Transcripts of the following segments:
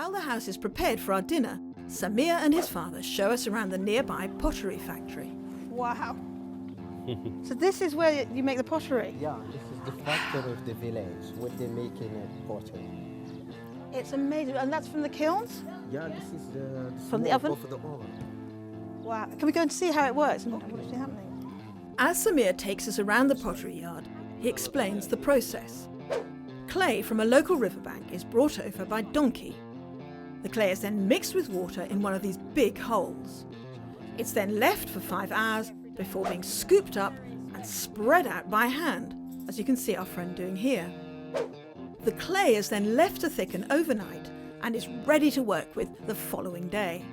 While the house is prepared for our dinner, Samir and his father show us around the nearby pottery factory. Wow. So this is where you make the pottery? Yeah, this is the factory of the village where they're making pottery. It's amazing. And that's from the kilns? Yeah, this is the From the smoke oven? of the oven. Wow. Can we go and see how it works and what's happening? As Samir takes us around the pottery yard, he explains the process. Clay from a local riverbank is brought over by donkey. The clay is then mixed with water in one of these big holes. It's then left for 5 hours before being scooped up and spread out by hand, as you can see our friend doing here. The clay is then left to thicken overnight and is ready to work with the following day.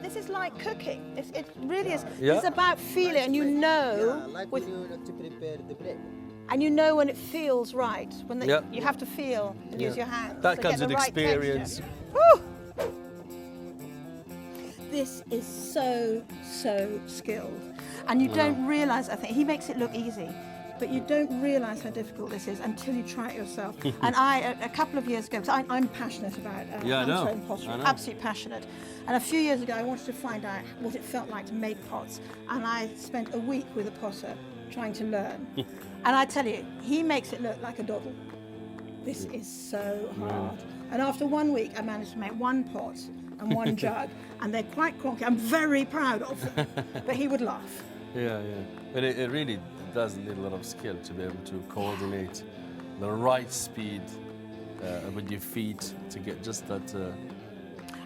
This is like cooking. It really is. Yeah. It's about feeling, and you know, Yeah, like with, when you to prepare the bread. and you know when it feels right. When Yeah. you have to feel and use your hands. That to comes get the with right experience. texture. Woo! This is so skilled, and you don't realise. I think he makes it look easy, but you don't realise how difficult this is until you try it yourself. And a couple of years ago, because I'm passionate about Yeah, I know. hand-thrown pottery, I know. absolutely passionate. And a few years ago, I wanted to find out what it felt like to make pots, and I spent a week with a potter trying to learn. And I tell you, he makes it look like a doddle. This is so hard. And after 1 week, I managed to make 1 pot and 1 jug, and they're quite cronky. I'm very proud of them, but he would laugh. Yeah. But it really does need a lot of skill to be able to coordinate the right speed with your feet to get just that.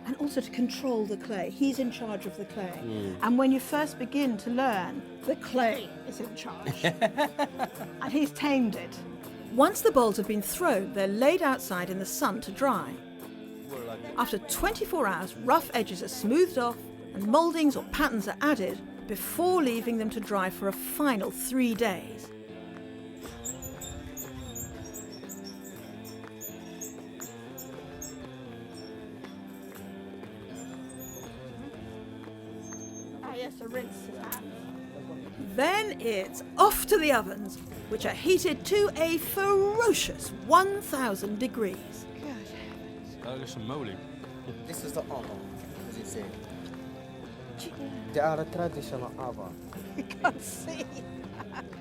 And also to control the clay. He's in charge of the clay. And when you first begin to learn, the clay is in charge. And he's tamed it. Once the bowls have been thrown, they're laid outside in the sun to dry. After 24 hours, rough edges are smoothed off and mouldings or patterns are added before leaving them to dry for a final 3 days. Ah, yes, a rinse. Then it's off to the ovens, which are heated to a ferocious 1,000 degrees. This is the oven, as you say. They are a traditional oven. You can't see.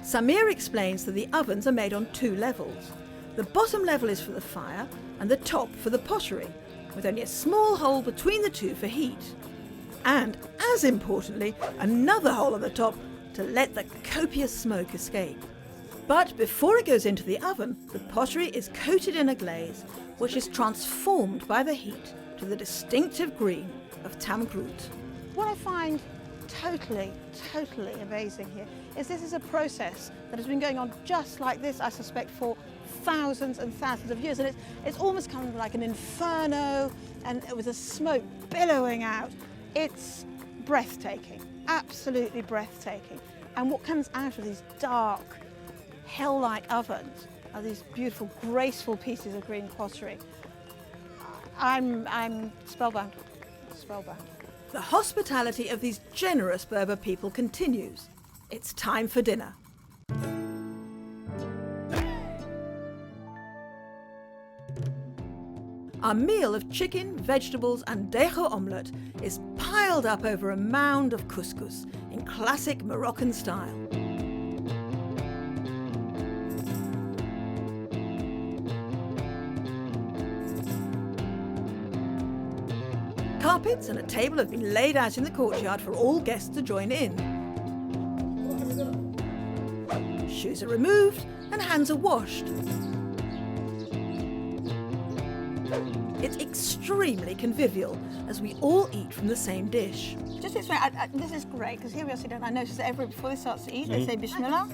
Samir explains that the ovens are made on 2 levels. The bottom level is for the fire and the top for the pottery, with only a small hole between the two for heat. And, as importantly, another hole at the top to let the copious smoke escape. But before it goes into the oven, the pottery is coated in a glaze, which is transformed by the heat to the distinctive green of Tamgroute. What I find totally amazing here is this is a process that has been going on just like this, I suspect, for thousands and thousands of years. And it's almost kind of like an inferno, and with the smoke billowing out. It's breathtaking, absolutely breathtaking. And what comes out of these dark, hell-like ovens are these beautiful, graceful pieces of green pottery. I'm spellbound, spellbound. The hospitality of these generous Berber people continues. It's time for dinner. Our meal of chicken, vegetables and dejo omelette is piled up over a mound of couscous in classic Moroccan style. Carpets and a table have been laid out in the courtyard for all guests to join in. Shoes are removed and hands are washed. It's extremely convivial as we all eat from the same dish. Just to explain, this is great, because here we are sitting down. I noticed that before they start to eat, they say Bismillah,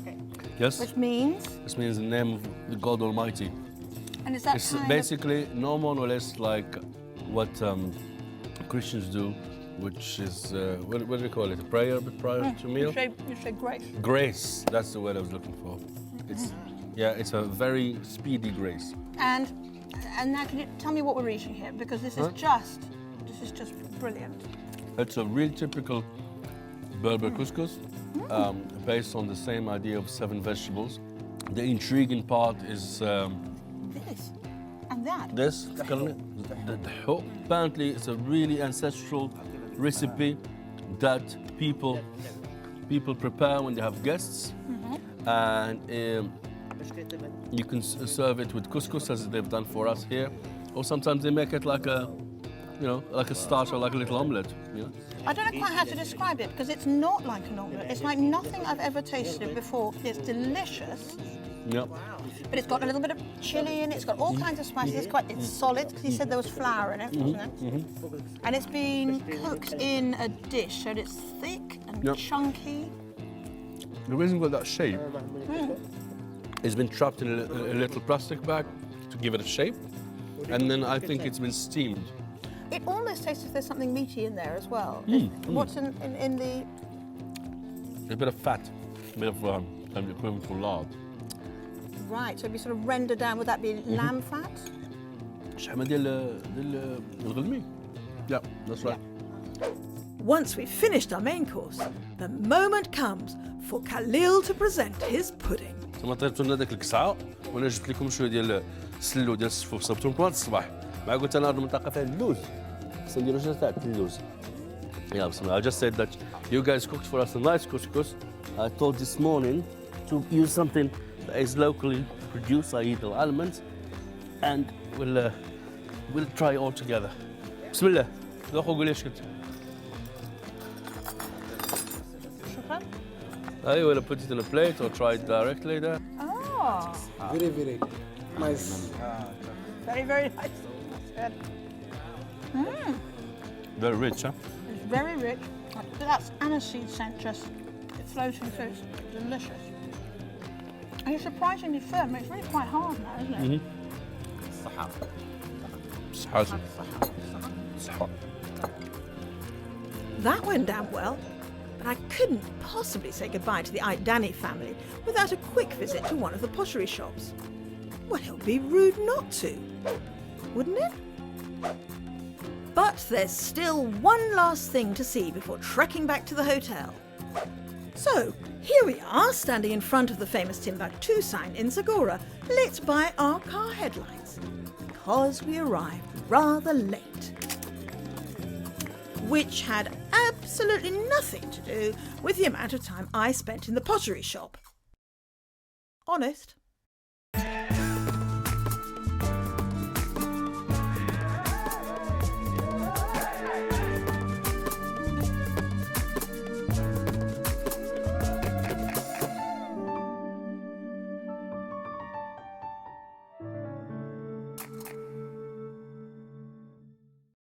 Yes. which means, This means the name of the God Almighty. and is that It's kind basically no more or less like what Christians do, which is, what do we call it, a prayer prior to meal? you say grace. Grace, that's the word I was looking for. It's a very speedy grace. And now can you tell me what we're eating here? Because this is just brilliant. It's a real typical Berber couscous, based on the same idea of 7 vegetables. The intriguing part is This. And that? This, the dho, apparently it's a really ancestral recipe that people prepare when they have guests. And you can serve it with couscous as they've done for us here. Or sometimes they make it like a, like a starter, like a little omelette, I don't know quite how to describe it because it's not like an omelette. It's like nothing I've ever tasted before. It's delicious. Yep. But it's got a little bit of chilli in it. It's got all kinds of spices. It's solid because he said there was flour in it, wasn't it? And it's been cooked in a dish, so it's thick and chunky. The reason we've got that shape it's been trapped in a little plastic bag to give it a shape, and then I think it's been steamed. It almost tastes as if there's something meaty in there as well. What's in the... A bit of fat, a bit of equivalent for lard. Right, so it'd be sort of rendered down. Would that be lamb fat? شحمة ديال الغلمي. Yeah, that's right. Once we've finished our main course, the moment comes for Khalil to present his pudding. ثم طيبتوا لنا داك الكسعة وانا جبت لكم شويه ديال السلو ديال السفوف صبتوا لكم هذا الصباح. مع قلت انا هذه المنطقه فيها اللوز. خصنا نديروا شي تاع اللوز. Yeah, I just said that you guys cooked for us a nice couscous. I thought this morning to use something that is locally produced, i.e. the almonds, and we'll try all together. بسم الله. ذوقوا قولي ايش كنت. I will put it in a plate or try it directly there. Oh, Very, very nice. very, very nice. Good. Very rich, huh? It's very rich. That's aniseed scent just floating through. It's delicious. And it's surprisingly firm. It's really quite hard now, isn't it? That went down well, but I couldn't possibly say goodbye to the Danny family without a quick visit to one of the pottery shops. Well, it would be rude not to, wouldn't it? But there's still one last thing to see before trekking back to the hotel. So, here we are, standing in front of the famous Timbuktu sign in Zagora, lit by our car headlights, because we arrived rather late. Which had absolutely nothing to do with the amount of time I spent in the pottery shop. Honest.